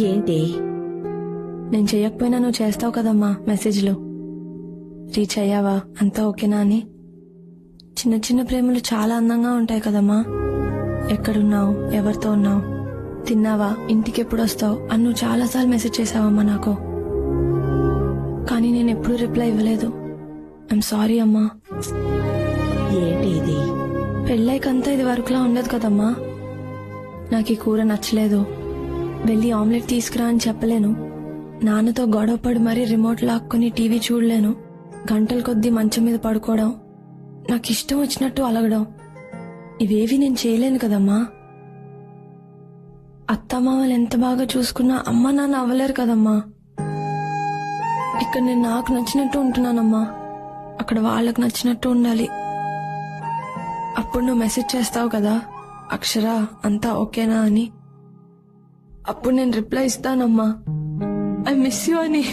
ఏంటి? నేను చెయ్యకపోయినా నువ్వు చేస్తావు కదమ్మా మెసేజ్లు. రీచ్ అయ్యావా, అంతా ఓకేనా అని. చిన్న చిన్న ప్రేమలు చాలా అందంగా ఉంటాయి కదమ్మా. ఎక్కడున్నావు, ఎవరితో ఉన్నావు, తిన్నావా, ఇంటికి ఎప్పుడు వస్తావు అని నువ్వు చాలాసార్లు మెసేజ్ చేసావమ్మా నాకు. కానీ నేను ఎప్పుడూ రిప్లై ఇవ్వలేదు. ఐఎమ్ సారీ అమ్మా. ఏంటి ఇది? పెళ్ళైకంతా ఇది వరకులా ఉండదు కదమ్మా. నాకు ఈ కూర నచ్చలేదు, వెళ్ళి ఆమ్లెట్ తీసుకురా అని చెప్పలేను. నాన్నతో గొడవపడి మరీ రిమోట్ లాక్కుని టీవీ చూడలేను. గంటల కొద్దీ మంచం మీద పడుకోవడం, నాకు ఇష్టం వచ్చినట్టు అలగడం, ఇవేవి నేను చేయలేను కదమ్మా. అత్తమామలు ఎంత బాగా చూసుకున్నా అమ్మ నాన్న అవ్వలేరు కదమ్మా. ఇక్కడ నేను నాకు నచ్చినట్టు ఉంటున్నానమ్మా, అక్కడ వాళ్ళకు నచ్చినట్టు ఉండాలి. అప్పుడు నువ్వు మెసేజ్ చేస్తావు కదా, అక్షర అంతా ఓకేనా అని. అప్పుడు నేను రిప్లై ఇస్తానమ్మా, ఐ మిస్ యూ అని.